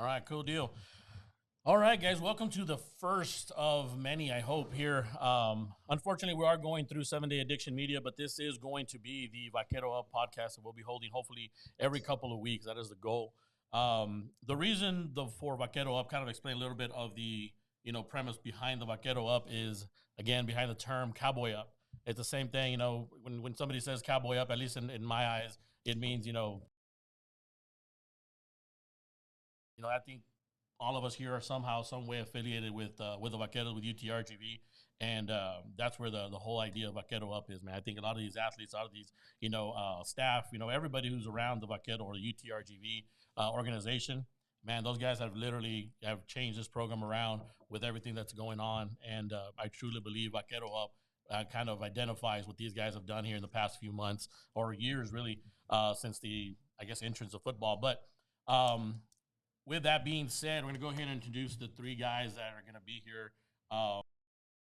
All right, cool deal. All right, guys, welcome to the first of many, I hope, here. Unfortunately, we are going through 7-Day Addiction Media, but this is going to be the Vaquero Up podcast that we'll be holding hopefully every couple of weeks. That is the goal. The reason for Vaquero Up, kind of explain a little bit of the premise behind the Vaquero Up is, again, behind the term Cowboy Up. It's the same thing, when somebody says Cowboy Up, at least in my eyes, it means, I think all of us here are somehow, some way affiliated with the Vaqueros, with UTRGV, and that's where the whole idea of Vaquero Up is, man. I think a lot of these athletes, a lot of these, staff, everybody who's around the Vaquero or the UTRGV organization, man, those guys have literally changed this program around with everything that's going on, and I truly believe Vaquero Up kind of identifies what these guys have done here in the past few months or years, really, since the, I guess, entrance of football. But with that being said, we're going to go ahead and introduce the three guys that are going to be here,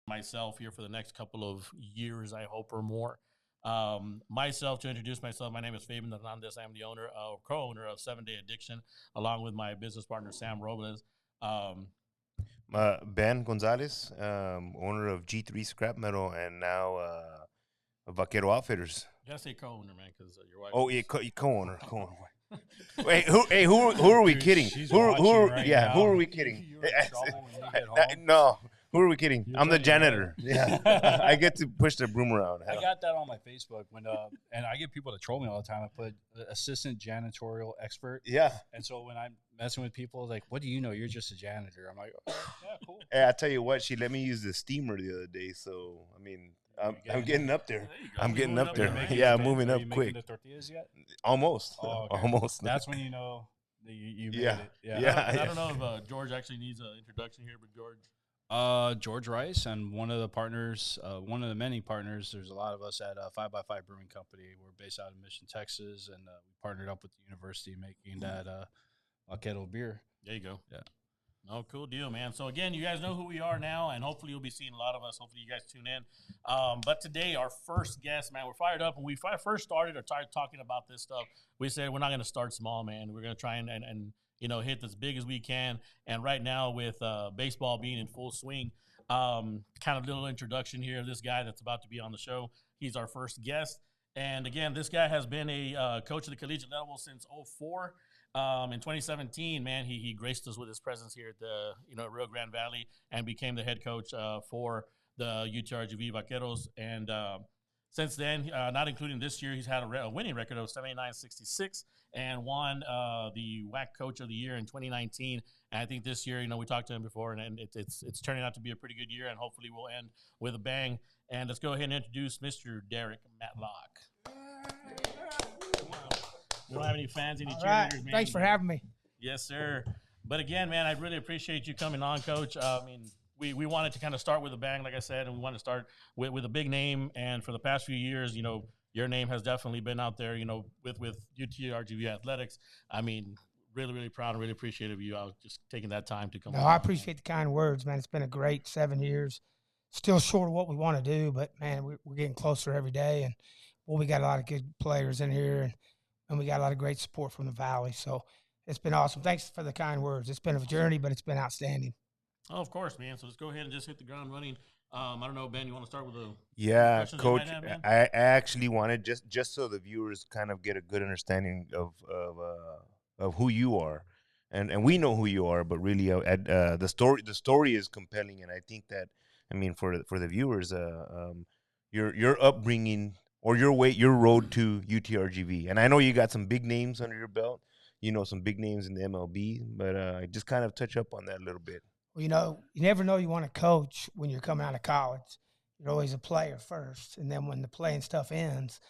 myself here for the next couple of years, I hope, or more. To introduce myself, my name is Fabian Hernandez. I'm the co-owner of 7-Day Addiction, along with my business partner, Sam Robles. Ben Gonzalez, owner of G3 Scrap Metal, and now Vaquero Outfitters. You gotta say co-owner, man, because your wife. Oh, yeah, co-owner. Wait, who are we kidding? Who are we kidding? No, who are we kidding? I'm the janitor. Yeah, I get to push the broom around. I got that on my Facebook and I get people to troll me all the time. I put assistant janitorial expert. Yeah. And so when I'm messing with people, like, what do you know? You're just a janitor. I'm like, oh, yeah, cool. Hey, I tell you what, she let me use the steamer the other day. So I mean, I'm getting up there. I'm getting up there. Yeah, moving up quick. The tortillas yet? Almost. Oh, okay. Almost. That's when you know that you made it. Yeah. I don't know if George actually needs an introduction here, but George. George Rice and one of the partners, one of the many partners. There's a lot of us at 5x5 Brewing Company. We're based out of Mission, Texas, and we partnered up with the university making that Vaquero beer. There you go. Yeah. Oh, cool deal, man. So, again, you guys know who we are now, and hopefully you'll be seeing a lot of us. Hopefully you guys tune in. But today, our first guest, man, we're fired up. When we first started or started talking about this stuff, we said we're not going to start small, man. We're going to try and hit as big as we can. And right now, with baseball being in full swing, kind of little introduction here of this guy that's about to be on the show. He's our first guest. And, again, this guy has been a coach at the collegiate level since 2004. In 2017, man, he graced us with his presence here at the Rio Grande Valley and became the head coach for the UTRGV Vaqueros. And since then, not including this year, he's had a winning record of 79-66 and won the WAC Coach of the Year in 2019. And I think this year, we talked to him before, and it's turning out to be a pretty good year, and hopefully we'll end with a bang. And let's go ahead and introduce Mr. Derek Matlock. We don't have any fans, any cheerleaders, man. Thanks for having me. Yes, sir. But again, man, I really appreciate you coming on, Coach. We wanted to kind of start with a bang, like I said, and we wanted to start with a big name. And for the past few years, your name has definitely been out there, with UTRGV Athletics. I mean, really, really proud and really appreciative of you. I was just taking that time to come on. I appreciate the kind words, man. It's been a great 7 years. Still short of what we want to do, but, man, we're getting closer every day. And, we got a lot of good players in here, and we got a lot of great support from the Valley. So it's been awesome. Thanks for the kind words. It's been a journey, but it's been outstanding. Oh, of course, man. So let's go ahead and just hit the ground running. I don't know, Ben, you want to start with Coach, I actually wanted just so the viewers kind of get a good understanding of who you are. And we know who you are, but really the story is compelling. And I think that, for the viewers, your upbringing or your road to UTRGV. And I know you got some big names under your belt, some big names in the MLB, but I just kind of touch up on that a little bit. Well, you never know you want to coach when you're coming out of college. You're always a player first. And then when the playing stuff ends,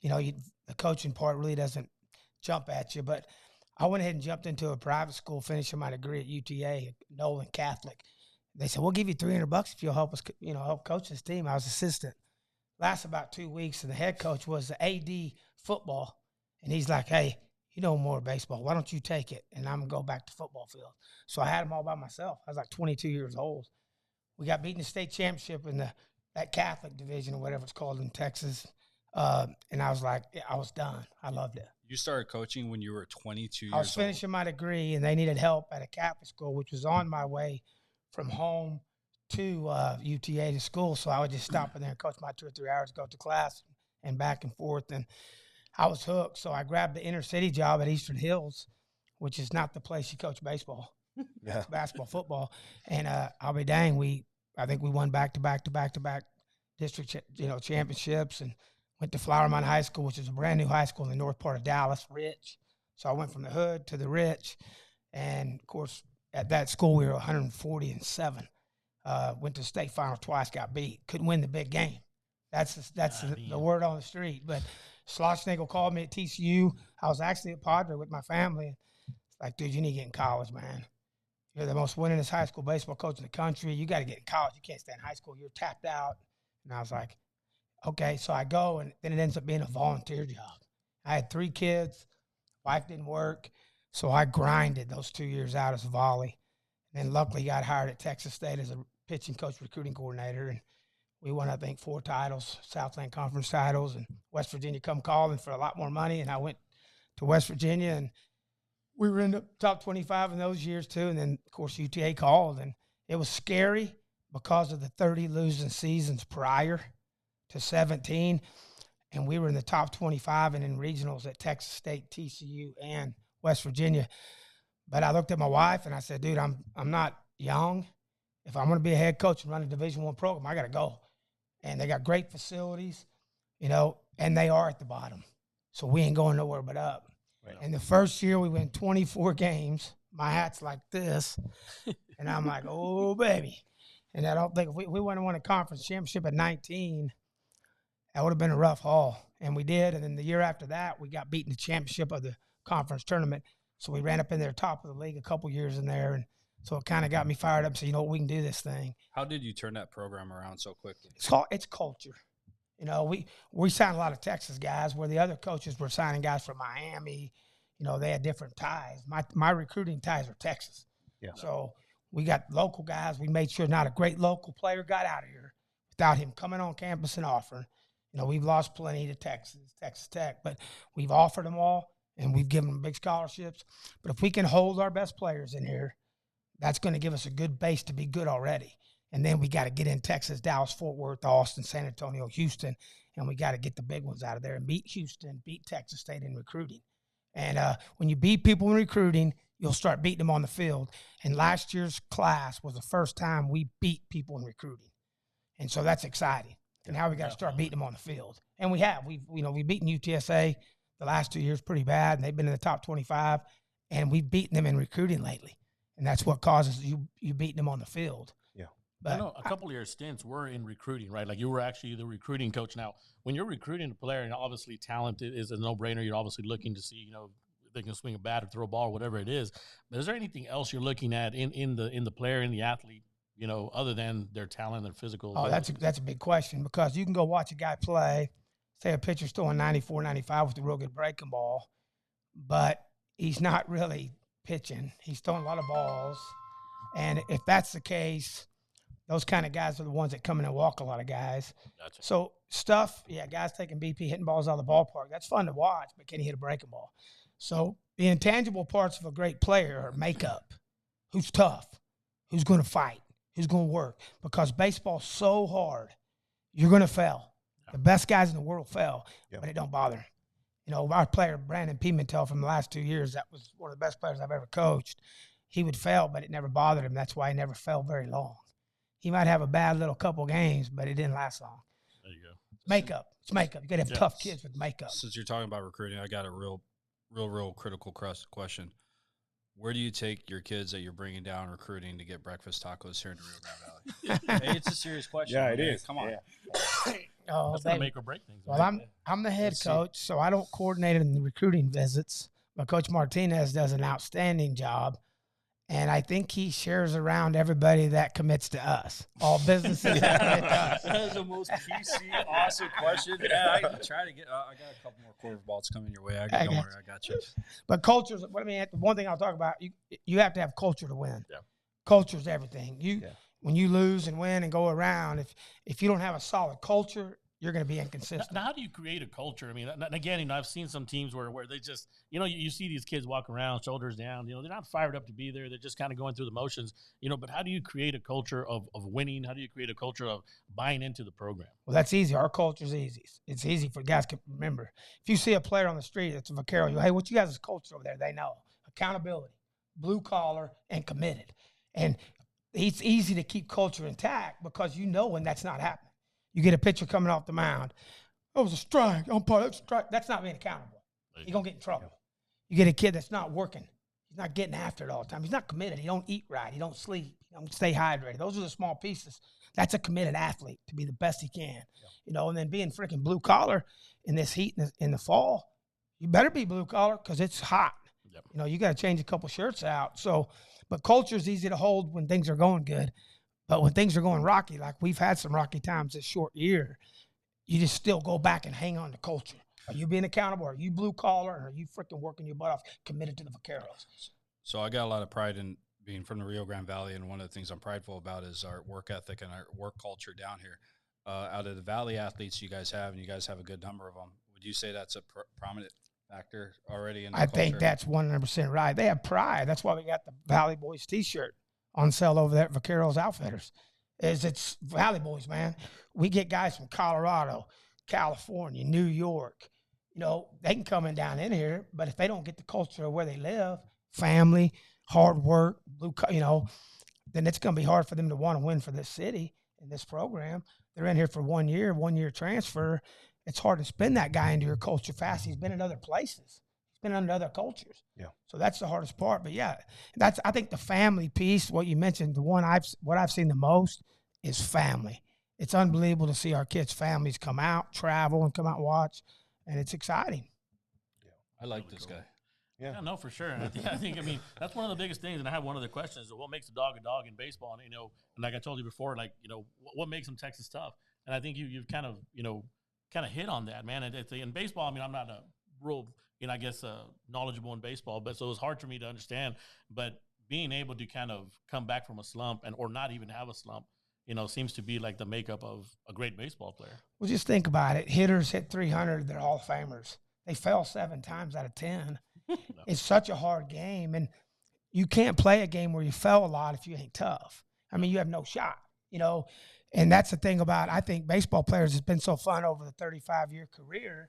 the coaching part really doesn't jump at you. But I went ahead and jumped into a private school, finishing my degree at UTA, Nolan Catholic. They said, we'll give you $300 if you'll help us, help coach this team. I was assistant. Lasted about 2 weeks, and the head coach was the AD football. And he's like, hey, you know more baseball. Why don't you take it? And I'm going to go back to football field. So I had them all by myself. I was like 22 years old. We got beaten the state championship in that Catholic division or whatever it's called in Texas. And I was like, I was done. I loved it. You started coaching when you were 22 years old. I was finishing my degree, and they needed help at a Catholic school, which was on my way from home to UTA to school. So I would just stop in there and coach my 2 or 3 hours, go to class, and back and forth. And I was hooked. So I grabbed the inner city job at Eastern Hills, which is not the place you coach baseball. Yeah. It's basketball, football. And I'll be dang, I think we won back-to-back district championships, and went to Flower Mound High School, which is a brand new high school in the north part of Dallas, rich. So I went from the hood to the rich. And, of course, at that school we were 140-7. Went to the state final twice, got beat. Couldn't win the big game. That's the word on the street. But Schlossnagel called me at TCU. I was actually at Padre with my family. It's like, dude, you need to get in college, man. You're the most winningest high school baseball coach in the country. You got to get in college. You can't stay in high school. You're tapped out. And I was like, okay. So I go, and then it ends up being a volunteer job. I had 3 kids. Wife didn't work. So I grinded those 2 years out as a volley. And then luckily got hired at Texas State as a pitching coach, recruiting coordinator. And we won, I think, 4 titles, Southland Conference titles. And West Virginia come calling for a lot more money. And I went to West Virginia, and we were in the top 25 in those years too. And then, of course, UTA called. And it was scary because of the 30 losing seasons prior to 17. And we were in the top 25 and in regionals at Texas State, TCU, and West Virginia. But I looked at my wife and I said, dude, I'm not young. If I'm going to be a head coach and run a Division I program, I got to go. And they got great facilities, and they are at the bottom. So we ain't going nowhere but up. Right. And the first year we went 24 games. My hat's like this. And I'm like, oh, baby. And I don't think if we went and won a conference championship at 19, that would have been a rough haul. And we did. And then the year after that, we got beaten the championship of the conference tournament. So we ran up in there top of the league a couple years in there. And so it kind of got me fired up. So, we can do this thing. How did you turn that program around so quickly? It's culture. We signed a lot of Texas guys where the other coaches were signing guys from Miami. They had different ties. My recruiting ties are Texas. Yeah. So we got local guys. We made sure not a great local player got out of here without him coming on campus and offering. We've lost plenty to Texas Tech, but we've offered them all, and we've given them big scholarships. But if we can hold our best players in here, that's going to give us a good base to be good already. And then we got to get in Texas, Dallas, Fort Worth, Austin, San Antonio, Houston, and we got to get the big ones out of there and beat Houston, beat Texas State in recruiting. And when you beat people in recruiting, you'll start beating them on the field. And last year's class was the first time we beat people in recruiting. And so that's exciting. And now we got to start beating them on the field. And we have. We've beaten UTSA the last 2 years pretty bad, and they've been in the top 25, and we've beaten them in recruiting lately. And that's what causes you beating them on the field. Yeah. But I know a couple of your stints were in recruiting, right? Like you were actually the recruiting coach. Now, when you're recruiting a player, and obviously talent is a no-brainer, you're obviously looking to see, if they can swing a bat or throw a ball, whatever it is. But is there anything else you're looking at in the player, in the athlete, other than their talent and physical? Oh, that's a big question, because you can go watch a guy play, say a pitcher's throwing 94, 95 with a real good breaking ball, but he's not really pitching. He's throwing a lot of balls. And if that's the case, those kind of guys are the ones that come in and walk a lot of guys. Gotcha. So guys taking BP, hitting balls out of the ballpark, that's fun to watch, but can he hit a breaking ball? So the intangible parts of a great player are makeup. Who's tough? Who's going to fight? Who's going to work? Because baseball's so hard, you're going to fail. Yeah. The best guys in the world fail, but it don't bother him. Our player, Brandon Pimentel, from the last 2 years, that was one of the best players I've ever coached. He would fail, but it never bothered him. That's why he never fell very long. He might have a bad little couple games, but it didn't last long. There you go. Makeup. It's makeup. You got to have tough kids with makeup. Since you're talking about recruiting, I got a real critical question. Where do you take your kids that you're bringing down recruiting to get breakfast tacos here in the Rio Grande Valley? Hey, it's a serious question. Yeah, it is. Come on. Yeah. That's going to make or break things. Well, I'm the head coach, so I don't coordinate in the recruiting visits. But Coach Martinez does an outstanding job. And I think he shares around everybody that commits to us. All businesses that commit to us. That is the most PC, awesome question. Yeah, I can try to get. I got a couple more curveballs coming your way. Don't worry, I got you. But culture's. One thing I'll talk about. You have to have culture to win. Yeah. Culture's everything. When you lose and win and go around, if you don't have a solid culture, you're going to be inconsistent. Now, how do you create a culture? I mean, again, I've seen some teams where they just, you see these kids walk around, shoulders down. They're not fired up to be there. They're just kind of going through the motions. But how do you create a culture of winning? How do you create a culture of buying into the program? Well, that's easy. Our culture's easy. It's easy for guys to remember. If you see a player on the street that's a Vaquero, you go, hey, what you guys' culture over there? They know. Accountability, blue collar, and committed. And it's easy to keep culture intact because you know when that's not happening. You get a pitcher coming off the mound. That was a strike. Strike. That's not being accountable. You're going to get in trouble. You get a kid that's not working. He's not getting after it all the time. He's not committed. He don't eat right. He don't sleep. He don't stay hydrated. Those are the small pieces. That's a committed athlete to be the best he can. And then being freaking blue collar in this heat in the fall, you better be blue collar because it's hot. Yep. You got to change a couple shirts out. But culture is easy to hold when things are going good. But when things are going rocky, like we've had some rocky times this short year, you just still go back and hang on to culture. Are you being accountable? Are you blue collar? Or are you freaking working your butt off, committed to the Vaqueros? So I got a lot of pride in being from the Rio Grande Valley, and one of the things I'm prideful about is our work ethic and our work culture down here. Out of the Valley athletes you guys have, and you guys have a good number of them, would you say that's a prominent factor already in the culture? I think that's 100% right. They have pride. That's why we got the Valley Boys T-shirt on sale over there at Vaqueros Outfitters. It's Valley Boys, man. We get guys from Colorado, California, New York. They can come down in here, but if they don't get the culture of where they live, family, hard work, then it's going to be hard for them to want to win for this city in this program. They're in here for 1 year transfer. It's hard to spin that guy into your culture fast. He's been in other places. He's been under other cultures. Yeah. So that's the hardest part. But yeah, I think the family piece, what you mentioned, what I've seen the most is family. It's unbelievable to see our kids' families come out, travel, and come out and watch, and it's exciting. Yeah. I like this guy. Yeah, no, for sure. And I think, that's one of the biggest things. And I have one other question is what makes a dog in baseball? And, and like I told you before, what makes them Texas tough? And I think you've kind of hit on that, man. In baseball, I'm not a real, knowledgeable in baseball, but so it was hard for me to understand. But being able to kind of come back from a slump or not even have a slump, seems to be like the makeup of a great baseball player. Well, just think about it. Hitters hit 300, they're Hall of Famers. They fell 7 times out of 10. No. It's such a hard game, and you can't play a game where you fell a lot if you ain't tough. You have no shot, and that's the thing about, I think, baseball players has been so fun over the 35-year career.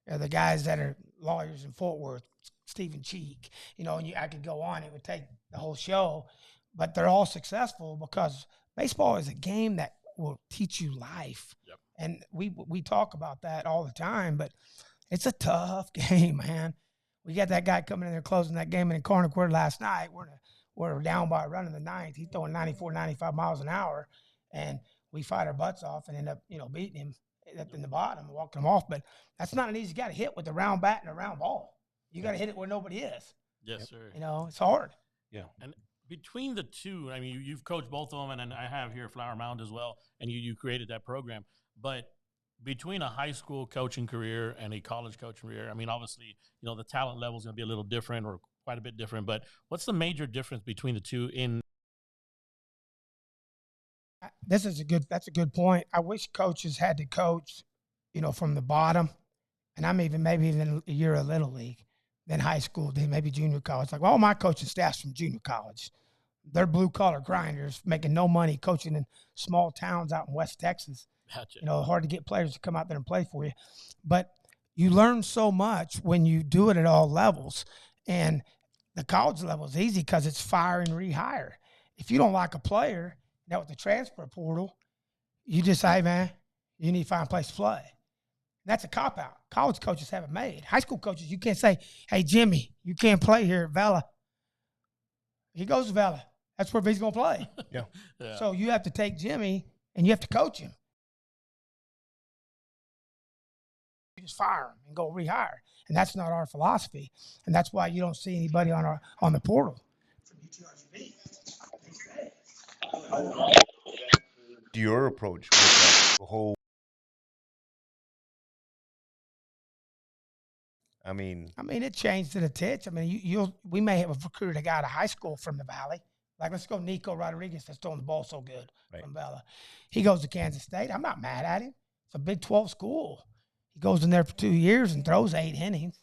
The guys that are lawyers in Fort Worth, Stephen Cheek, and I could go on. It would take the whole show, but they're all successful because baseball is a game that will teach you life. Yep. And we talk about that all the time, but it's a tough game, man. We got that guy coming in there closing that game in the corner court last night. We're down by a run in the ninth. He's throwing 94, 95 miles an hour, and we fight our butts off and end up, beating him up in the bottom and walking him off. But that's not an easy guy to hit with a round bat and a round ball. You got to hit it where nobody is. Yes, sir. It's hard. Yeah. And between the two, you've coached both of them, and I have here Flower Mound as well, and you created that program. But between a high school coaching career and a college coaching career, obviously, the talent level is going to be a little different or quite a bit different. But what's the major difference between the two in? That's a good point. I wish coaches had to coach, from the bottom, and maybe even a year of Little League, then high school, then maybe junior college. Like, all my coaching staff's from junior college. They're blue-collar grinders making no money coaching in small towns out in West Texas. Gotcha. Hard to get players to come out there and play for you. But you learn so much when you do it at all levels. And the college level is easy because it's fire and rehire. If you don't like a player, now with the transfer portal, you just say, man, you need to find a place to play. That's a cop-out. College coaches have it made. High school coaches, you can't say, hey, Jimmy, you can't play here at Vela. He goes to Vela. That's where he's going to play. Yeah. So you have to take Jimmy and you have to coach him. You just fire him and go rehire. And that's not our philosophy. And that's why you don't see anybody on the portal. From UTRGV. Your approach with the whole, it changed to the titch. We may have recruited a guy out of high school from the Valley. Like, let's go Nico Rodriguez that's throwing the ball so good from Vela. He goes to Kansas State. I'm not mad at him. It's a Big 12 school. He goes in there for 2 years and throws 8 innings.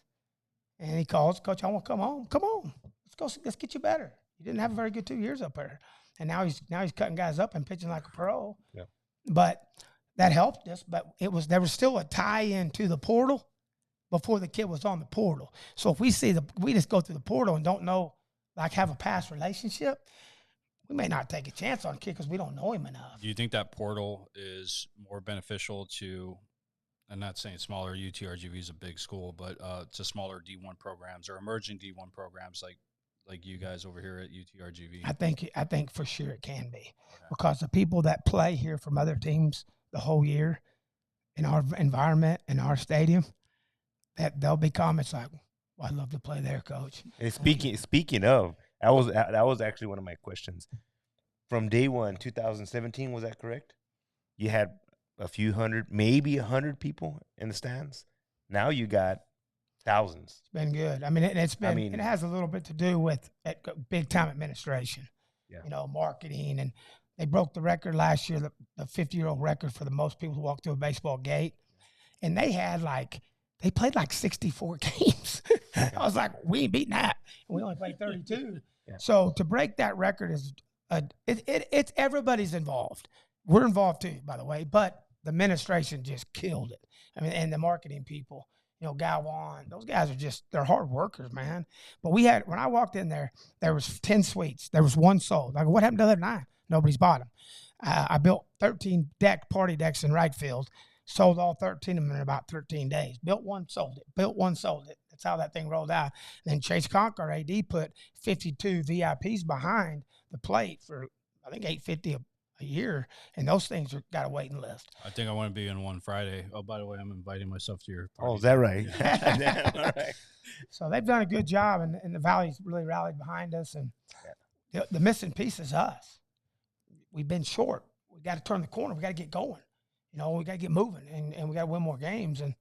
And he calls, Coach, I want to come home. Come on. Let's get you better. You didn't have a very good 2 years up there. And now he's cutting guys up and pitching like a pro. Yeah. But that helped us. But there was still a tie-in to the portal before the kid was on the portal. So if we just go through the portal and don't know, like have a past relationship, we may not take a chance on a kid because we don't know him enough. Do you think that portal is more beneficial to, I'm not saying smaller, UTRGV is a big school, but to smaller D1 programs or emerging D1 programs like you guys over here at UTRGV? I think for sure it can be, because the people that play here from other teams the whole year in our environment, in our stadium, that they'll be comments like, well, I'd love to play there, Coach. And speaking of, that was actually one of my questions. From day one, 2017, was that correct? You had a few hundred, maybe 100 people in the stands. Now you got thousands. It's been good. I mean, it has a little bit to do with big time administration. Yeah. You know, marketing, and they broke the record last year, the 50-year-old record for the most people to walk through a baseball gate, and they played like 64 games. I was like, we ain't beating that. And we only played 32. Yeah. So to break that record is it's everybody's involved. We're involved too, by the way, but the administration just killed it. I mean, and the marketing people, you know, Galwan, those guys they're hard workers, man. But when I walked in there was 10 suites. There was one sold. Like, what happened to the other 9? Nobody's bought them. I built 13 party decks in right field. Sold all 13 of them in about 13 days. Built one, sold it. Built one, sold it. That's how that thing rolled out. And then Chase Conk, our AD, put 52 VIPs behind the plate for, I think, $850 a year. And those things got a waiting list. I think I want to be in one Friday. Oh, by the way, I'm inviting myself to your party. Oh, is that right? Yeah. All right. So they've done a good job, and the Valley's really rallied behind us. And the missing piece is us. We've been short. We got to turn the corner. We got to get going. You know, we got to get moving, and we got to win more games, and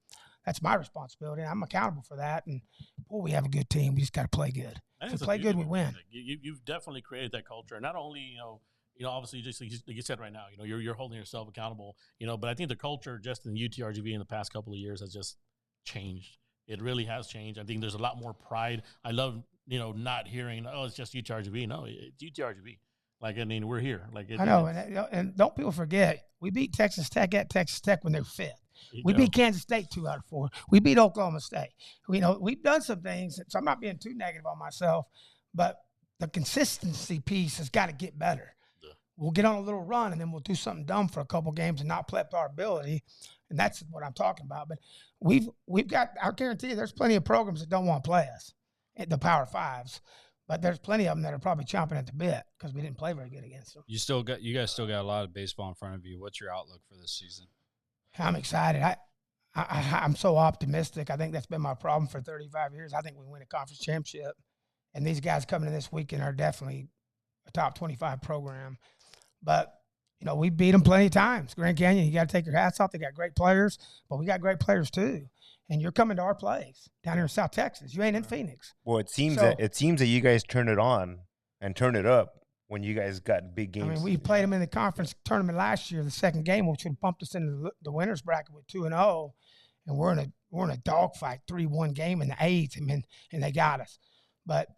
that's my responsibility. I'm accountable for that, and, boy, we have a good team. We just got to play good. If we play good, we win. You've definitely created that culture. Not only, you know, obviously, just like you said right now, you know, you're holding yourself accountable, you know, but I think the culture just in UTRGV in the past couple of years has just changed. It really has changed. I think there's a lot more pride. I love, you know, not hearing, oh, it's just UTRGV. No, it's UTRGV. Like, I mean, we're here. Like, I know, and don't people forget, we beat Texas Tech at Texas Tech when they're 5th. We beat Kansas State 2 out of 4. We beat Oklahoma State. You know, we've done some things, so I'm not being too negative on myself, but the consistency piece has got to get better. Yeah. We'll get on a little run, and then we'll do something dumb for a couple games and not play up to our ability, and that's what I'm talking about. But we've got, I guarantee you, there's plenty of programs that don't want to play us at the Power Fives. But there's plenty of them that are probably chomping at the bit because we didn't play very good against them. You guys still got a lot of baseball in front of you. What's your outlook for this season? I'm excited. I'm so optimistic. I think that's been my problem for 35 years. I think we win a conference championship, and these guys coming in this weekend are definitely a top 25 program. But, you know, we beat them plenty of times. Grand Canyon, you got to take your hats off. They got great players, but we got great players too. And you're coming to our place down here in South Texas. You ain't in Phoenix. Well, it seems that you guys turn it on and turn it up when you guys got big games. I mean, we played them in the conference tournament last year, the second game, which would have bumped us into the winners bracket with 2-0, and we're in a dogfight, 3-1 game in the 8th, and they got us. But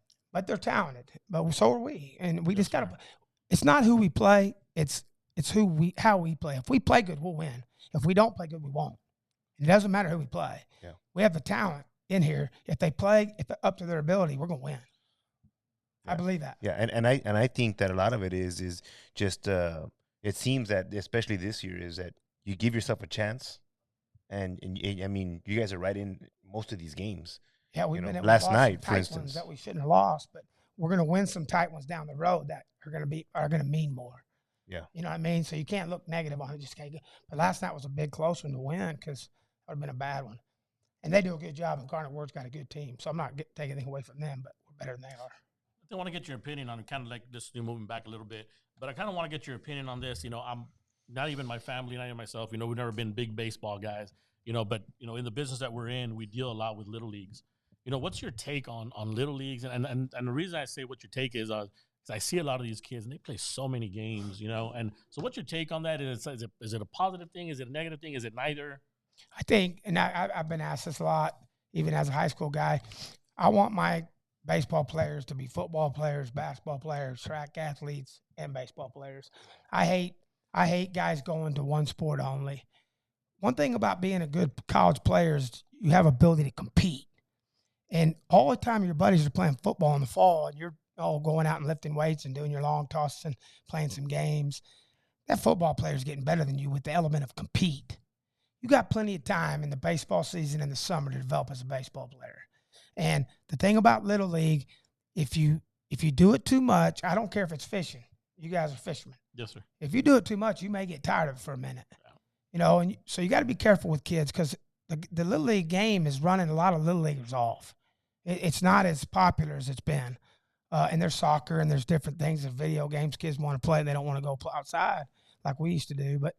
they're talented. But so are we, and we just got to. It's not who we play. It's how we play. If we play good, we'll win. If we don't play good, we won't. It doesn't matter who we play. Yeah. We have the talent in here. If they play up to their ability, we're going to win. Yeah. I believe that. Yeah, and I think that a lot of it is just it seems that, especially this year, is that you give yourself a chance, and I mean, you guys are right in most of these games. Yeah, we've been last night, for instance, ones that we shouldn't have lost, but we're going to win some tight ones down the road that are going to mean more. Yeah, you know what I mean. So you can't look negative on it. Just can't. But last night was a big close one to win because would have been a bad one. And they do a good job, and Garnet Ward's got a good team. So I'm not taking anything away from them, but we're better than they are. I want to get your opinion on kind of like this, moving back a little bit, but I kind of want to get your opinion on this. You know, I'm not even my family, not even myself, you know, we've never been big baseball guys, you know, but, you know, in the business that we're in, we deal a lot with little leagues. You know, what's your take on little leagues? And the reason I say what your take is, because I see a lot of these kids and they play so many games, you know. And so, what's your take on that? Is it a positive thing? Is it a negative thing? Is it neither? I think, and I've been asked this a lot, even as a high school guy. I want my baseball players to be football players, basketball players, track athletes, and baseball players. I hate guys going to one sport only. One thing about being a good college player is you have ability to compete. And all the time your buddies are playing football in the fall and you're all going out and lifting weights and doing your long tosses and playing some games, that football player is getting better than you with the element of compete. You got plenty of time in the baseball season in the summer to develop as a baseball player. And the thing about Little League, if you do it too much, I don't care if it's fishing. You guys are fishermen. Yes, sir. If you do it too much, you may get tired of it for a minute. You know, and so you got to be careful with kids because the Little League game is running a lot of Little Leaguers off. It's not as popular as it's been. And there's soccer and there's different things. There's video games kids want to play and they don't want to go outside like we used to do. But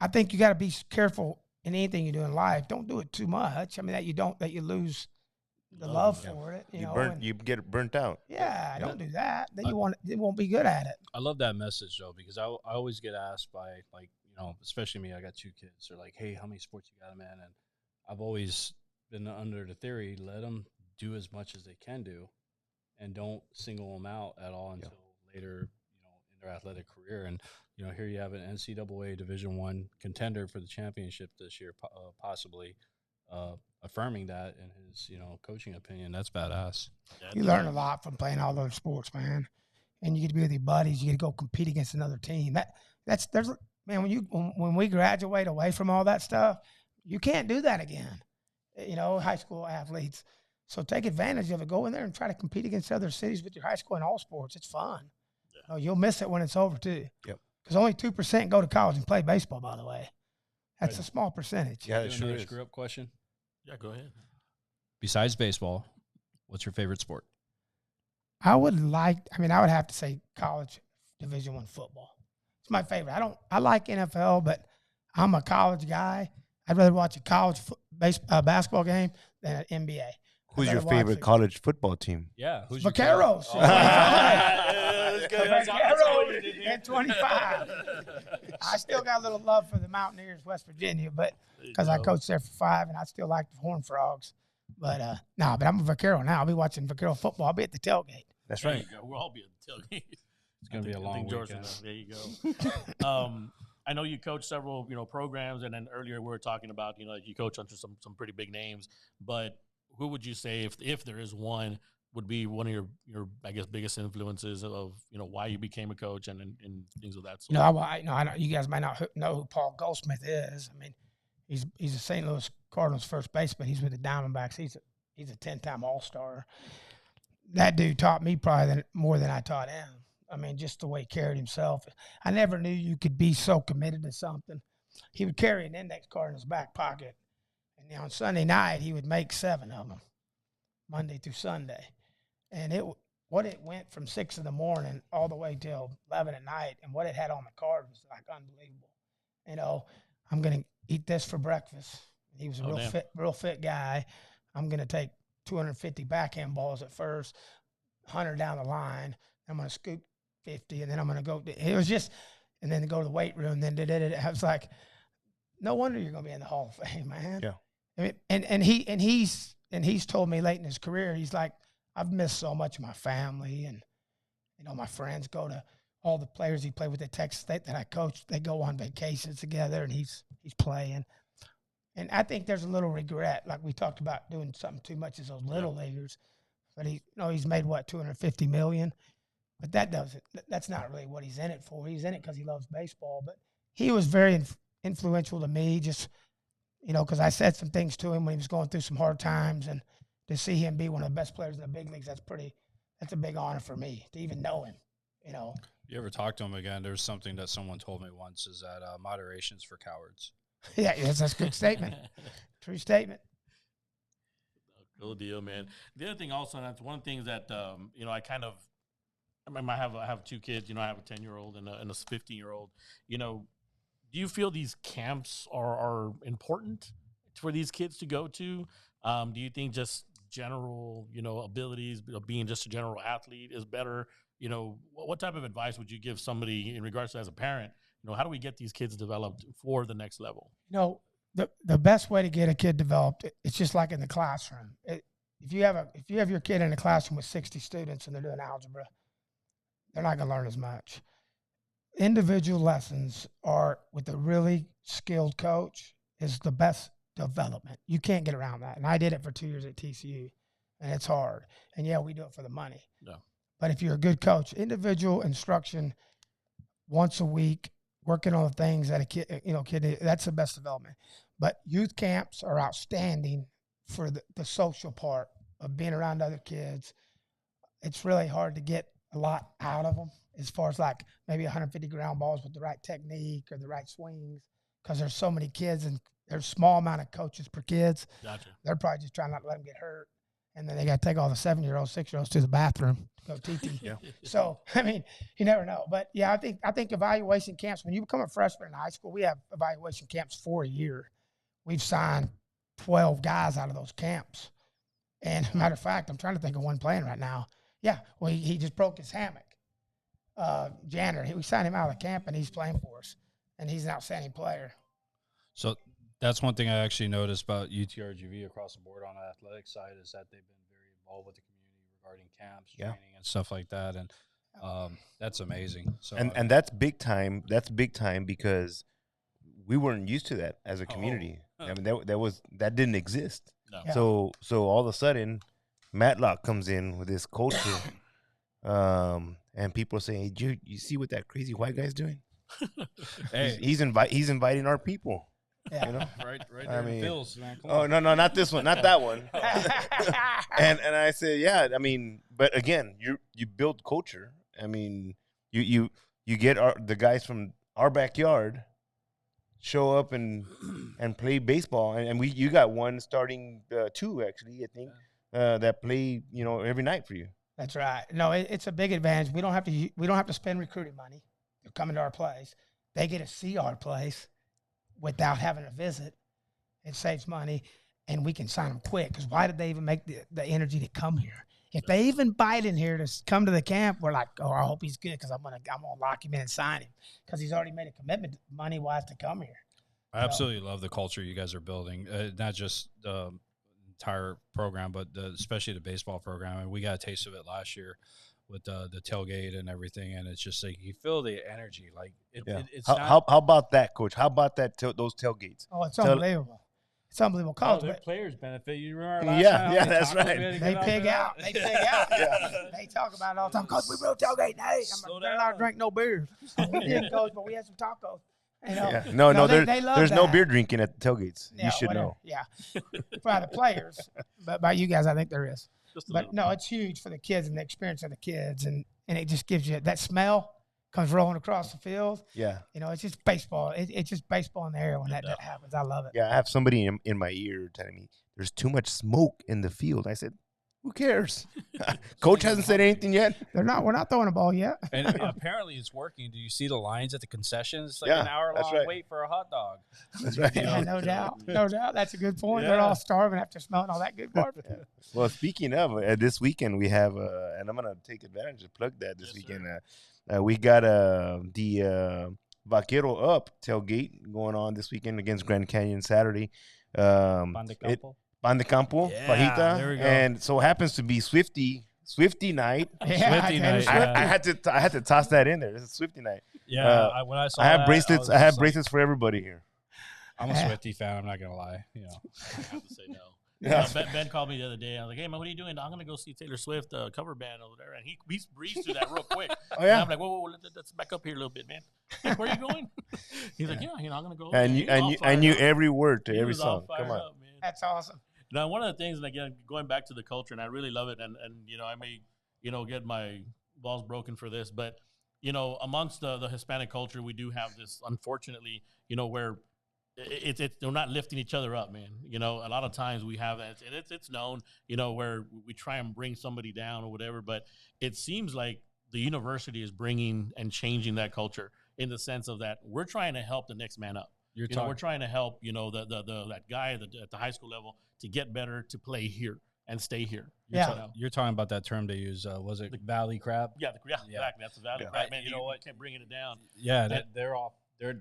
I think you got to be careful in anything you do in life. Don't do it too much. I mean, that you lose the love for it. You get burnt out. Yeah, don't do that. Then you won't be good at it. I love that message though, because I always get asked by, like, you know, especially me. I got 2 kids. They're like, "Hey, how many sports you got, man?" And I've always been under the theory: let them do as much as they can do, and don't single them out at all until later, you know, in their athletic career. And you know, here you have an NCAA Division I contender for the championship this year, possibly. Affirming that in his, you know, coaching opinion. That's badass. You learn a lot from playing all those sports, man. And you get to be with your buddies. You get to go compete against another team. When we graduate away from all that stuff, you can't do that again. You know, high school athletes. So take advantage of it. Go in there and try to compete against other cities with your high school in all sports. It's fun. Yeah. You'll miss it when it's over too. Yep. Because only 2% go to college and play baseball, by the way. That's a small percentage. Yeah, sure. Another screw up question. Yeah, go ahead. Besides baseball, what's your favorite sport? I would have to say college Division I football. It's my favorite. I like NFL, but I'm a college guy. I'd rather watch a college basketball game than an NBA. Who's your favorite college football team? Yeah, who's Vaqueros. Vaqueros at 25. I still got a little love for the Mountaineers, West Virginia, but because I coached there for 5, and I still like the Horned Frogs. But but I'm a Vaquero now. I'll be watching Vaquero football. I'll be at the tailgate. That's right. We'll all be at the tailgate. It's going to be a long weekend. There you go. I know you coach several, you know, programs, and then earlier we were talking about, you know, you coach under some pretty big names. But who would you say, if there is one, would be one of your I guess biggest influences of, you know, why you became a coach and things of that sort? I know you guys might not know who Paul Goldsmith is. I mean, he's a St. Louis Cardinals first baseman. He's with the Diamondbacks. He's a 10-time All-Star. That dude taught me probably more than I taught him. I mean, just the way he carried himself. I never knew you could be so committed to something. He would carry an index card in his back pocket, and on Sunday night he would make 7 of them, Monday through Sunday. And it went from 6 in the morning all the way till 11 at night, and what it had on the card was like unbelievable. You know, I'm gonna eat this for breakfast. He was a real fit guy. I'm gonna take 250 backhand balls at first, 100 down the line. I'm gonna scoop 50, and then I'm gonna go. It was just, and then go to the weight room. Then I was like, no wonder you're gonna be in the Hall of Fame, man. Yeah. I mean, he's told me late in his career, he's like, I've missed so much of my family, and you know, my friends go to all the players he played with at Texas State that I coached. They go on vacations together, and he's playing. And I think there's a little regret, like we talked about doing something too much as those little leaguers. But he's made what, $250 million. But that's not really what he's in it for. He's in it because he loves baseball. But he was very influential to me, just, you know, because I said some things to him when he was going through some hard times, and to see him be one of the best players in the big leagues, that's a big honor for me to even know him, you know. You ever talk to him again? There's something that someone told me once, is that moderation's for cowards. Yeah, that's a good statement. True statement. Cool deal, man. The other thing also, and that's one thing that, you know, I have 2 kids. You know, I have a 10-year-old and a 15-year-old. You know, do you feel these camps are important for these kids to go to? Do you think just general, you know, abilities of being just a general athlete is better, you know, what type of advice would you give somebody in regards to as a parent? You know, how do we get these kids developed for the next level? You know, the best way to get a kid developed, it's just like in the classroom. If you have your kid in a classroom with 60 students and they're doing algebra, they're not going to learn as much. Individual lessons are with a really skilled coach is the best development. You can't get around that. And I did it for 2 years at TCU, and it's hard. And yeah, we do it for the money. No. But if you're a good coach, individual instruction once a week, working on the things that a kid, that's the best development. But youth camps are outstanding for the social part of being around other kids. It's really hard to get a lot out of them as far as like maybe 150 ground balls with the right technique or the right swings, because there's so many kids and there's a small amount of coaches per kids. Gotcha. They're probably just trying not to let them get hurt. And then they got to take all the 7-year-olds, 6-year-olds to the bathroom to go TT. Yeah. So, I mean, you never know. But, yeah, I think evaluation camps, when you become a freshman in high school, we have evaluation camps for a year. We've signed 12 guys out of those camps. And matter of fact, I'm trying to think of one playing right now. Yeah, well, he just broke his hammock. Janitor, we signed him out of the camp, and he's playing for us. And he's an outstanding player. So that's one thing I actually noticed about UTRGV across the board on the athletic side is that they've been very involved with the community regarding camps, training, and stuff like that. And that's amazing. So and that's big time. That's big time because we weren't used to that as a community. I mean, that didn't exist. No. Yeah. So all of a sudden, Matlock comes in with this culture, and people are saying, hey, you see what that crazy white guy's doing? hey, He's inviting our people. Yeah. You know? right there in Phil's, man. Come Oh on. no, not this one, not that one. and I said, yeah, I mean, but again, you build culture. I mean, you get the guys from our backyard show up and play baseball, and you got one starting 2 actually, I think, that play every night for you. That's right. No, it's a big advantage. We don't have to spend recruiting money. They're coming to our place. They get to see our place without having to visit. It saves money, and we can sign them quick. Because why did they even make the energy to come here? If they even bite in here to come to the camp, we're like, oh, I hope he's good because I'm gonna lock him in and sign him because he's already made a commitment money-wise to come here. I absolutely love the culture you guys are building, not just the entire program, but especially the baseball program. And we got a taste of it last year with the tailgate and everything. And it's just like you feel the energy. Like it's how about that, Coach? How about that? Those tailgates? Oh, it's unbelievable. It's unbelievable. College, their players benefit. You remember last time that's right. They pig out. They pig out. Yeah. They talk about it all the time. Coach, we broke tailgate. Hey, I'm not allowed to drink no beer. We didn't, Coach, but we had some tacos. You know? Yeah. No, there's no that. beer drinking at the tailgates. Yeah, you should whatever. know. Yeah, for the players, but by you guys, I think there is. But no, bit. it's huge for the kids and the experience of the kids, and it just gives you that smell comes rolling across the field. Yeah, it's just baseball. It's just baseball in the air when that happens. I love it. Yeah, I have somebody in my ear telling me there's too much smoke in the field. I said, who cares? Coach hasn't said anything yet. We're not throwing a ball yet. And apparently it's working. Do you see the lines at the concessions? It's like Yeah, an hour-long right. wait for a hot dog. That's right. Yeah, no doubt. That's a good point. Yeah. They're all starving after smelling all that good barbecue. Well, speaking of, this weekend we have, and I'm gonna take advantage to plug that this weekend. We got the Vaquero Up tailgate going on this weekend against Grand Canyon Saturday. Pan de Campo, Fajita, there we go. and so happens to be Swifty night. Yeah, Swifty night. I had to toss that in there. It's a Swifty night. Yeah, when I saw I have that, bracelets. I have bracelets for everybody here. I'm a Swifty fan. I'm not gonna lie. I have to say no. Yeah. Ben called me the other day. I was like, "Hey man, what are you doing?" I'm gonna go see Taylor Swift cover band over there, and he breezed through that real quick. Oh yeah. And I'm like, whoa, let's back up here a little bit, man. Where are you going? He's like, I'm gonna go. And I knew every word to He every was all song. fired Come on. up, man. That's awesome. Now, one of the things, and again, going back to the culture, and I really love it, and I may, get my balls broken for this, but, amongst the Hispanic culture, we do have this, unfortunately, where they're not lifting each other up, man. A lot of times we have that, and it's known, where we try and bring somebody down or whatever, but it seems like the university is bringing and changing that culture in the sense of that we're trying to help the next man up. We're trying to help, that guy at the high school level to get better, to play here. and stay here. You're talking about that term they use. Was it valley crab? Yeah, exactly. That's the valley crab. Man, you know what? Kept bringing it down. Yeah, they're off.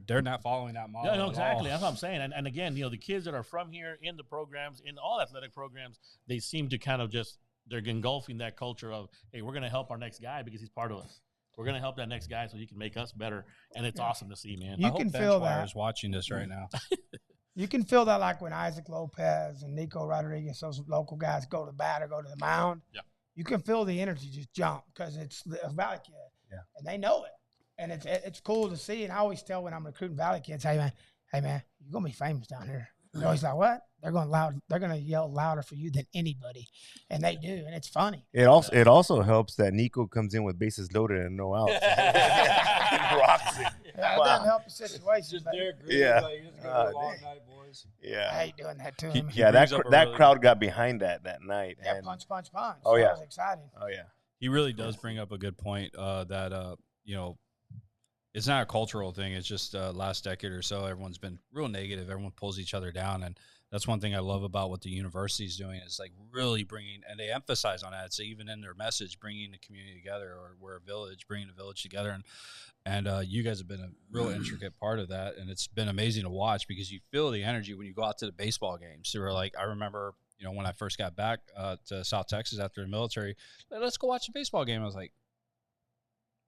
They're not following that model. No, exactly. That's what I'm saying. And again, the kids that are from here in the programs, in all athletic programs, they seem to kind of just they're engulfing that culture of, hey, we're going to help our next guy because he's part of us. We're going to help that next guy so he can make us better. And it's awesome to see, man. You can feel that. Is watching this right now. You can feel that like when Isaac Lopez and Nico Rodriguez, those local guys, go to the bat or go to the mound. Yeah. You can feel the energy just jump because it's a Valley kid. Yeah. And they know it. And it's cool to see. And I always tell when I'm recruiting Valley kids, hey, man, you're going to be famous down here. They're always like, what? They're going to yell louder for you than anybody. And they do. And it's funny. It also helps that Nico comes in with bases loaded and no outs. He rocks it. Yeah, it doesn't help the situation. Just there, yeah. Like, just go a long night, boys. Yeah. I hate doing that to him. That crowd got behind that night. Yeah, punch. Oh, yeah. That was exciting. Oh, yeah. He really does bring up a good point that, it's not a cultural thing. It's just last decade or so, everyone's been real negative. Everyone pulls each other down. And that's one thing I love about what the university is doing is like really bringing, and they emphasize on that. So even in their message, bringing the community together, or we're a village, bringing the village together. And you guys have been a real intricate part of that. And it's been amazing to watch because you feel the energy when you go out to the baseball games. So we're like, I remember, when I first got back to South Texas after the military, let's go watch a baseball game. I was like,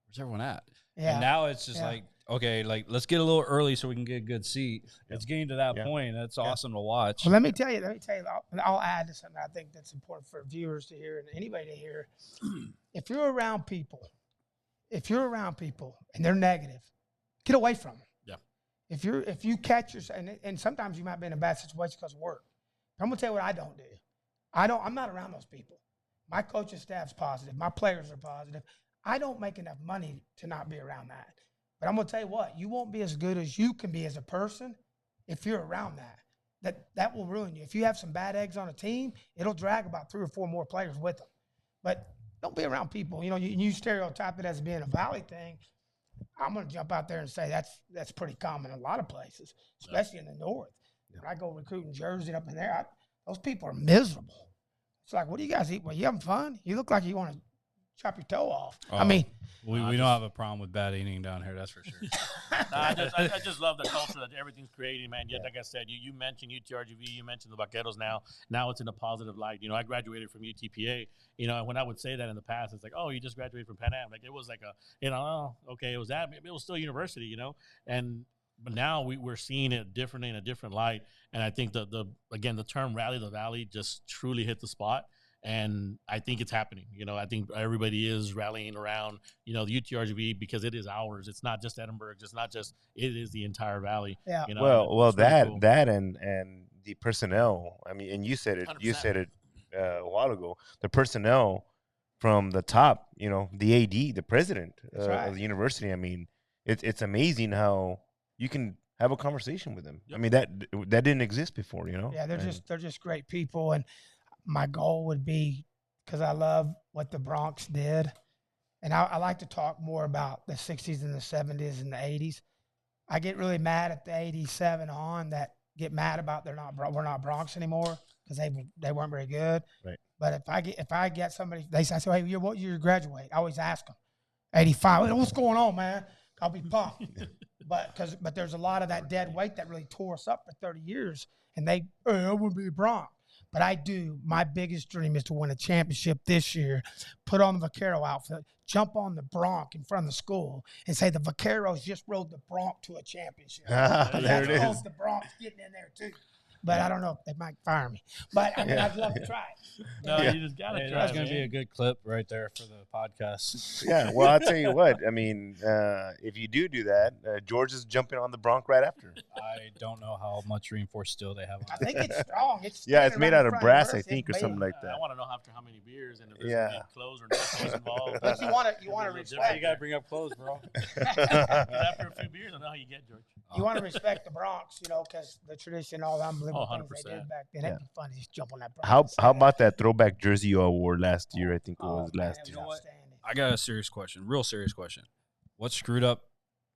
where's everyone at? Yeah. And now it's just like, okay, like let's get a little early so we can get a good seat. It's getting to that point. That's awesome to watch. Well, let me tell you, I'll add to something I think that's important for viewers to hear and anybody to hear. If you're around people and they're negative, get away from them. Yeah. If you catch yourself, and sometimes you might be in a bad situation because of work. I'm gonna tell you what I don't do. I'm not around those people. My coaching staff's positive. My players are positive. I don't make enough money to not be around that. But I'm going to tell you what, you won't be as good as you can be as a person if you're around that. That will ruin you. If you have some bad eggs on a team, it'll drag about 3 or 4 more players with them. But don't be around people. You stereotype it as being a Valley thing. I'm going to jump out there and say that's pretty common in a lot of places, especially in the north. Yeah. When I go recruiting Jersey up in there, those people are miserable. It's like, what do you guys eat? Well, you having fun? You look like you want to chop your toe off. I mean, we don't have a problem with bad eating down here. That's for sure. I just love the culture that everything's creating, man. Yet, like I said, you mentioned UTRGV, you mentioned the Vaqueros now it's in a positive light. I graduated from UTPA. When I would say that in the past, it's like, oh, you just graduated from Pan Am. Like it was like okay, it was that. Maybe it was still university, but now we're seeing it differently in a different light. And I think the term rally the Valley just truly hit the spot. And I think it's happening. I think everybody is rallying around, the UTRGV because it is ours. It's not just Edinburgh. It's not just, it is the entire Valley. Yeah. That and the personnel. I mean, and you said it. 100%. You said it a while ago. The personnel from the top. The AD, the president of the university. I mean, it's amazing how you can have a conversation with them. Yep. I mean, that didn't exist before. Yeah, they're just great people. And my goal would be, because I love what the Bronx did, and I like to talk more about the 60s and the 70s and the 80s. I get really mad at the 87 on that get mad about we're not Bronx anymore because they weren't very good. Right. But if I get somebody, they say, hey, what year you graduate? I always ask them, 85. What's going on, man? I'll be pumped. But there's a lot of that dead weight that really tore us up for 30 years, and I wouldn't be Bronx. But my biggest dream is to win a championship this year, put on the Vaquero outfit, jump on the Bronx in front of the school, and say the Vaqueros just rode the Bronx to a championship. There it is. The Bronx getting in there, too. But I don't know if they might fire me. But I'd love to try it. No, you just got to try. That's going to be a good clip right there for the podcast. Yeah, well, I'll tell you what. I mean, if you do that, George is jumping on the Bronx right after. I don't know how much reinforced steel they have on it. I think it's strong. It's made out of brass, I think, or something like that. I want to know after how many beers and if there's any clothes or no clothes involved. But you want to respect. You got to bring up clothes, bro. After a few beers, I know how you get, George. You want to respect the Bronx, because the tradition, all the unbelievable things they did back then. It'd be fun to just jump on that Bronx. How about that throwback jersey you all wore last year? I think it was last year. I got a serious question, real serious question. What screwed up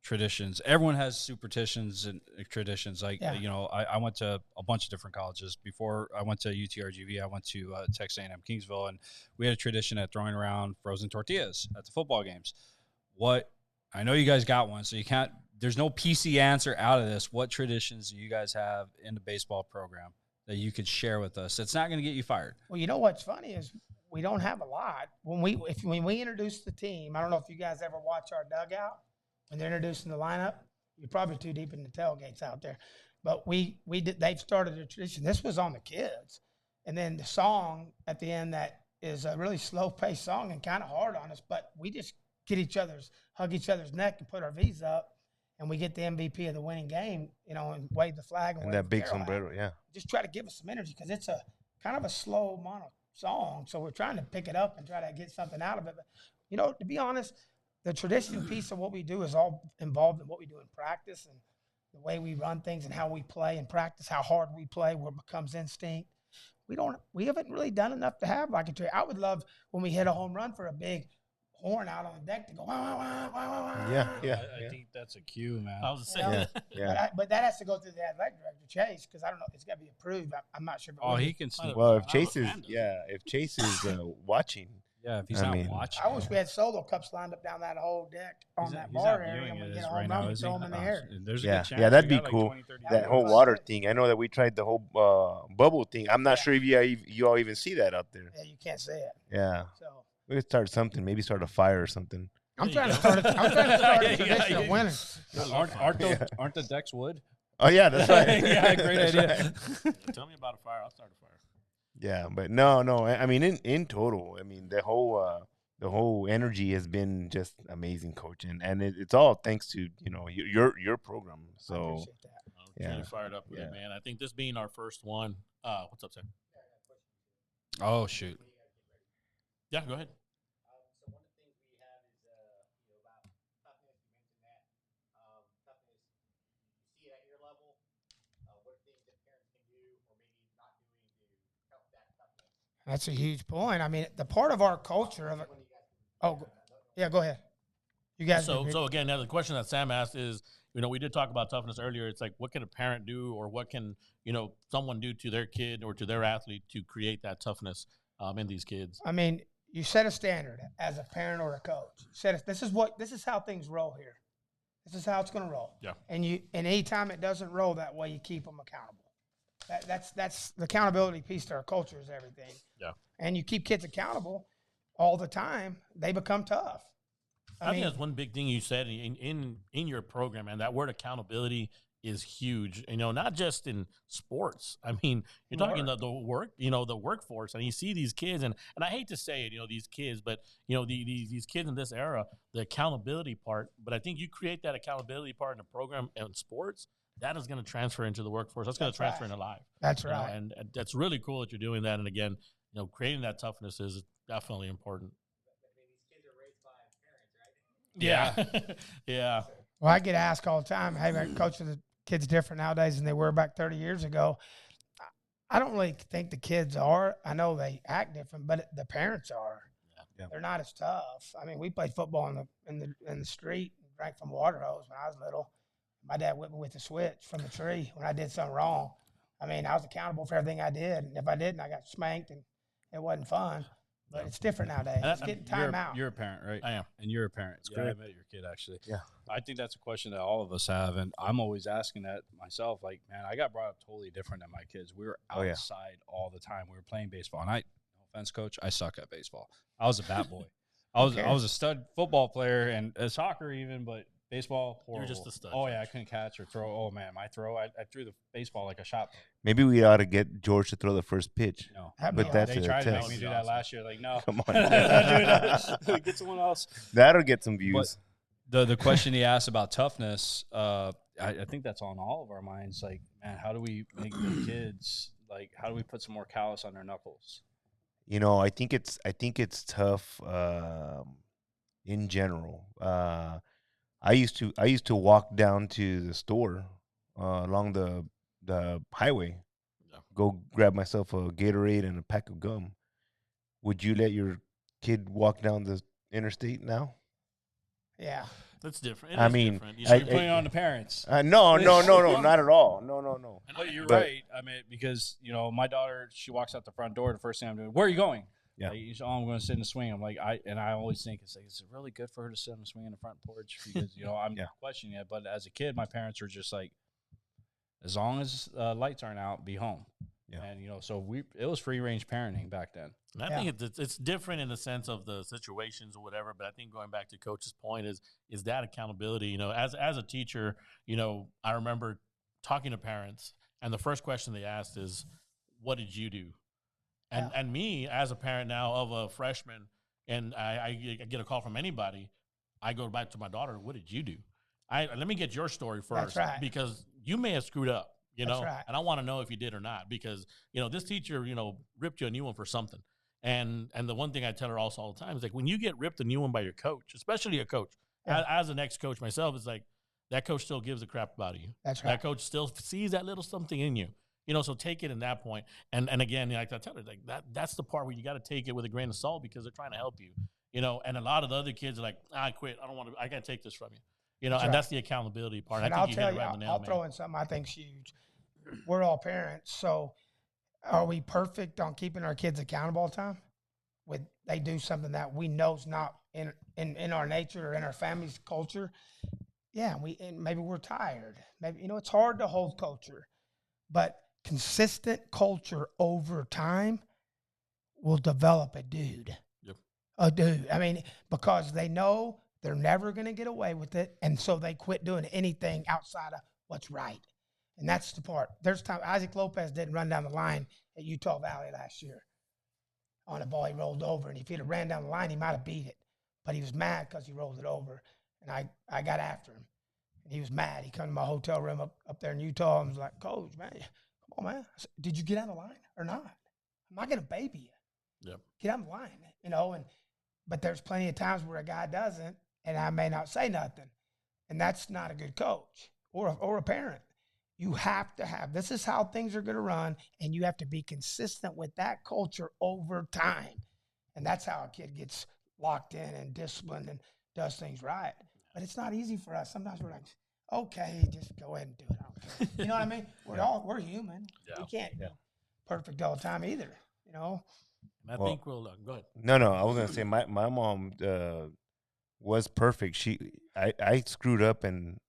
traditions. Everyone has superstitions and traditions. Like, Yeah. you know, I went to a bunch of different colleges. Before I went to UTRGV, I went to Texas A&M Kingsville, and we had a tradition of throwing around frozen tortillas at the football games. What, I know you guys got one, so you can't, there's no PC answer out of this. What traditions do you guys have in the baseball program that you could share with us? It's not going to get you fired. Well, you know what's funny is we don't have a lot. When we introduce the team, I don't know if you guys ever watch our dugout when they're introducing the lineup. You're probably too deep in the tailgates out there, but they've started a tradition. This was on the kids, and then the song at the end that is a really slow paced song and kind of hard on us, but we just hug each other's neck and put our V's up, and we get the MVP of the winning game, you know, and wave the flag and that big sombrero, yeah. Just try to give us some energy because it's a kind of a slow mono song, so we're trying to pick it up and try to get something out of it. But, you know, to be honest, the tradition piece of what we do is all involved in what we do in practice and the way we run things and how we play in practice, how hard we play, where it becomes instinct. We haven't really done enough to have like a trade. I would love when we hit a home run for a big horn out on the deck to go, wah, wah, wah, wah, wah, wah. Yeah. I think that's a cue, man. I was saying, But that has to go through the athletic director, Chase, because I don't know. It's got to be approved. I'm not sure. Oh, he can see. Well, if Chase is watching. Yeah, if he's not watching. I wish we had solo cups lined up down that whole deck on that bar area. And we get a home run, we throw them in the air. There's a good chance. Yeah, that'd be cool. That whole water thing. I know that we tried the whole bubble thing. I'm not sure if you all even see that out there. Yeah, you can't see it. Yeah. So we could start something. Maybe start a fire or something. I'm trying to start a tradition of winning. Aren't the decks wood? Oh yeah, that's right. Yeah, great idea. Tell me about a fire. I'll start a fire. Yeah, but no. I mean, in total, I mean, the whole energy has been just amazing, Coach, and it's all thanks to your program. So I appreciate that. I'm really fired up with it, man. I think this being our first one. What's up, Sam? Oh shoot. Yeah, go ahead. So one of the things we have is, about toughness. You mentioned that. Toughness, you see it at your level. What are things that parents can do or maybe not doing to help that toughness? That's a huge point. I mean, the part of our culture of it. Oh, yeah, go ahead. You guys. So again, now the question that Sam asked is, we did talk about toughness earlier. It's like, what can a parent do, or what can someone do to their kid or to their athlete to create that toughness in these kids? I mean, you set a standard as a parent or a coach. This is how things roll here. This is how it's going to roll. Yeah. And any time it doesn't roll that way, you keep them accountable. That's the accountability piece to our culture is everything. Yeah. And you keep kids accountable all the time, they become tough. I think that's one big thing you said in your program, and that word accountability is huge. Not just in sports. I mean, you're talking the work, the workforce, and you see these kids, and I hate to say it, these kids, but these kids in this era, the accountability part. But I think you create that accountability part in the program and sports, that is going to transfer into the workforce. That's going to transfer into life. That's right. And that's really cool that you're doing that. And again, creating that toughness is definitely important. Yeah. Yeah. Well, I get asked all the time, hey, man, coach, the kids different nowadays than they were back 30 years ago. I don't really think the kids are. I know they act different, but the parents are. Yeah. They're not as tough. I mean, we played football in the street and drank from a water hose when I was little. My dad whipped me with a switch from the tree when I did something wrong. I mean, I was accountable for everything I did. And if I didn't, I got spanked, and it wasn't fun. But it's different nowadays. It's getting time out. You're a parent, right? I am. And you're a parent. Yeah, correct. I met your kid, actually. Yeah. I think that's a question that all of us have, and I'm always asking that myself. Like, man, I got brought up totally different than my kids. We were outside all the time. We were playing baseball. And no offense, coach, I suck at baseball. I was a bat boy. I was a stud football player and soccer even, but baseball, horrible. You're just a stud. Oh, yeah, I couldn't catch or throw. Oh, man, my throw, I threw the baseball like a shot. Maybe we ought to get George to throw the first pitch. No. But that's they a tried to test. make me do that last year. Like, no. Come on. Get someone else. That'll get some views. But the question he asked about toughness, I think that's on all of our minds. Like, man, how do we make the kids, like, how do we put some more callus on their knuckles? I think it's tough in general. I used to walk down to the store along the highway, go grab myself a Gatorade and a pack of gum. Would you let your kid walk down the interstate now? Yeah. That's different. I mean, different. You're putting it on the parents. no, not at all. No. But you're right. I mean, because my daughter, she walks out the front door. The first thing I'm doing, where are you going? Yeah. Like, I'm going to sit in the swing. I'm like, I always think it's like, is it really good for her to sit on the swing in the front porch? Because I'm questioning it. But as a kid, my parents were just like, as long as lights aren't out, be home. Yeah. And so it was free range parenting back then. And I think it's different in the sense of the situations or whatever. But I think going back to Coach's point is that accountability. As a teacher, I remember talking to parents, and the first question they asked is, "What did you do?" And me as a parent now of a freshman, and I get a call from anybody, I go back to my daughter. What did you do? Let me get your story first, That's right. Because you may have screwed up, That's right. and I want to know if you did or not, because this teacher, ripped you a new one for something. And the one thing I tell her also all the time is like, when you get ripped a new one by your coach, especially a coach, as an ex-coach myself, it's like that coach still gives a crap about you. That's right. That coach still sees that little something in you. So take it in that point. And again, like I tell her, like that's the part where you got to take it with a grain of salt, because they're trying to help you. And a lot of the other kids are like, I quit. I can't take this from you. That's and right. that's the accountability part. And I think I'll you hit it right on the nail, I'll man. throw in something I think's huge. We're all parents, so are we perfect on keeping our kids accountable all the time? They do something that we know is not in our nature or in our family's culture. Yeah, and maybe we're tired. Maybe it's hard to hold culture, but consistent culture over time will develop a dude. Yep. A dude. I mean, because they know they're never going to get away with it, and so they quit doing anything outside of what's right. And that's the part. There's time Isaac Lopez didn't run down the line at Utah Valley last year on a ball he rolled over, and if he'd have ran down the line, he might have beat it. But he was mad because he rolled it over, and I got after him. And he was mad. He come to my hotel room up there in Utah and was like, "Coach, man, come on, man. I said, did you get on the line or not? I'm not going to baby you. Yep. Get on the line, but there's plenty of times where a guy doesn't, and I may not say nothing. And that's not a good coach or a parent. You have to have, this is how things are going to run, and you have to be consistent with that culture over time. And that's how a kid gets locked in and disciplined and does things right. But it's not easy for us. Sometimes we're like, okay, just go ahead and do it. I don't care. You know what I mean? We're human. Yeah. We can't be perfect all the time either, I think we'll go ahead. No, I was gonna say my mom was perfect. I screwed up and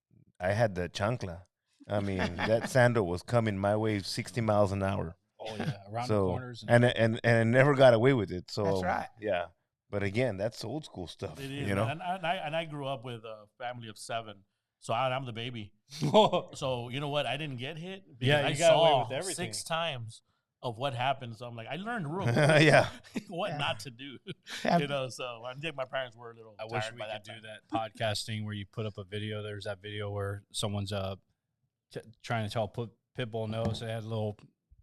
I had the chancla. I mean, that sandal was coming my way 60 miles an hour. Oh yeah, around the corners. And I never got away with it. So that's right. Yeah. But again, that's old school stuff. It is, and I grew up with a family of 7, so I'm the baby. So you know what? I didn't get hit because I saw 6 times of what happened. So I'm like, I learned real quick what not to do. So I think my parents were a little. I wish we could do that podcasting where you put up a video. There's that video where someone's trying to tell Pitbull no, so they had a little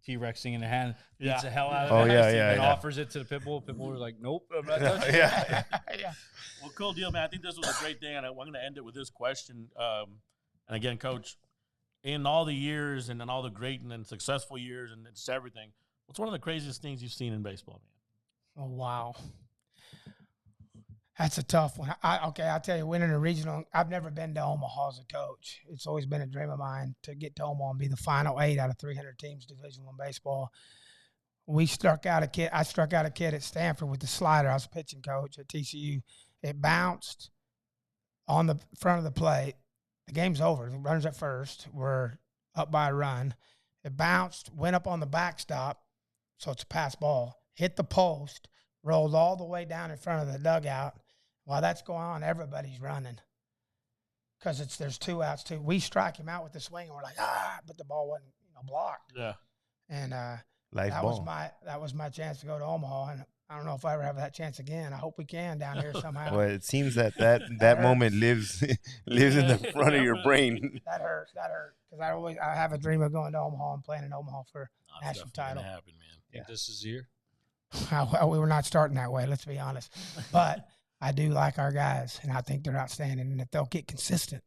T-Rex thing in their hand, beats the hell out of it, and offers it to the Pitbull. Pitbull was like, nope, I'm not touching it. Yeah. Well, cool deal, man. I think this was a great thing, and I'm going to end it with this question. And again, Coach, in all the years and in all the great and successful years and it's everything, what's one of the craziest things you've seen in baseball, man? Oh, wow. That's a tough one. I'll tell you, winning a regional, I've never been to Omaha as a coach. It's always been a dream of mine to get to Omaha and be the final 8 out of 300 teams Division I baseball. I struck out a kid at Stanford with the slider. I was a pitching coach at TCU. It bounced on the front of the plate. The game's over. The runner's at first. We're up by a run. It bounced, went up on the backstop, so it's a pass ball, hit the post, rolled all the way down in front of the dugout. While that's going on, everybody's running because there's 2 outs too. We strike him out with the swing, and we're like, but the ball wasn't blocked. Yeah. And that was my chance to go to Omaha, and I don't know if I ever have that chance again. I hope we can down here somehow. Well, it seems that moment lives in the front of your brain. That hurts because I have a dream of going to Omaha and playing in Omaha for a national title. Happen, man. Yeah. This is the year. Well, we were not starting that way, let's be honest. But I do like our guys, and I think they're outstanding. And if they'll get consistent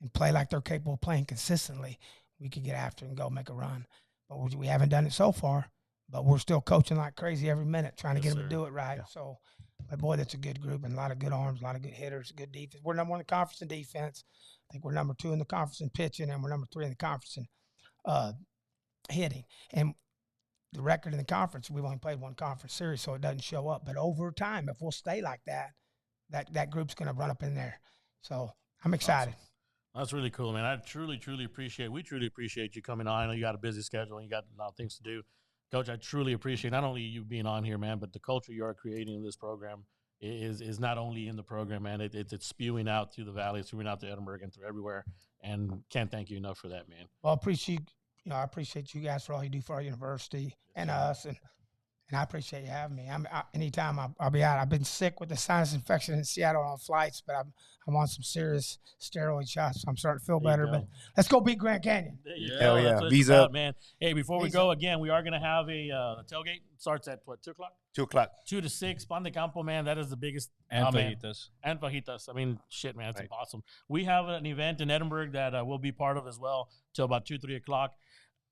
and play like they're capable of playing consistently, we could get after and go make a run. But we haven't done it so far. But we're still coaching like crazy every minute, trying to get them to do it right. Yeah. So But boy, that's a good group and a lot of good arms, a lot of good hitters, good defense. We're number 1 in the conference in defense. I think we're number 2 in the conference in pitching, and we're number 3 in the conference in hitting. And the record in the conference, we've only played 1 conference series, so it doesn't show up. But over time, if we'll stay like that, that group's going to run up in there. So I'm excited. Awesome. That's really cool, man. I truly appreciate you coming on. I know you got a busy schedule and you got a lot of things to do. Coach, I truly appreciate not only you being on here, man, but the culture you are creating in this program is not only in the program, man. It's spewing out through the valley, it's spewing out to Edinburgh and through everywhere. And can't thank you enough for that, man. Well, I appreciate you guys for all you do for our university and us, and I appreciate you having me. Anytime I'll be out. I've been sick with the sinus infection in Seattle on flights, but I'm on some serious steroid shots, so I'm starting to feel better. But let's go beat Grand Canyon. Hell yeah. Visa up, man. Hey, before we go, again, we are going to have a tailgate. Starts at, 2 o'clock? 2 o'clock. 2 to 6. Pan de Campo, man. That is the biggest. And fajitas. And fajitas. I mean, shit, man. It's awesome. We have an event in Edinburgh that we'll be part of as well till about 2, 3 o'clock.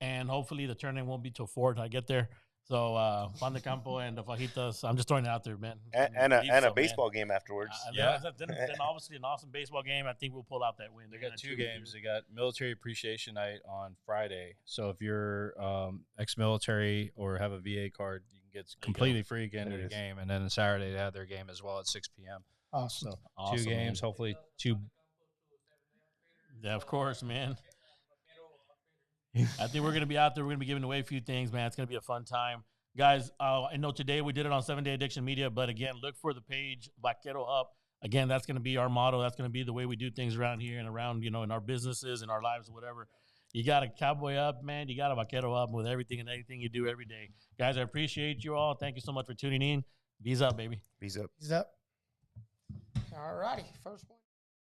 And hopefully the tournament won't be till 4 until I get there. So, Pan de Campo and the fajitas, I'm just throwing it out there, man. And a baseball game afterwards. Then obviously an awesome baseball game. I think we'll pull out that win. They got 2 games. They got Military Appreciation Night on Friday. So if you're ex-military or have a VA card, you can get completely free again to the game. And then on Saturday, they have their game as well at 6 p.m. Awesome. So awesome, 2 games, man. Hopefully 2. Yeah, of course, man. I think we're going to be out there. We're going to be giving away a few things, man. It's going to be a fun time. Guys, I know today we did it on 7 Day Addiction Media, but again, look for the page, Vaquero Up. Again, that's going to be our motto. That's going to be the way we do things around here and around, in our businesses, in our lives, whatever. You got a cowboy up, man. You got a Vaquero up with everything and anything you do every day. Guys, I appreciate you all. Thank you so much for tuning in. Visa up, baby. Visa up. Visa up. All righty. First one.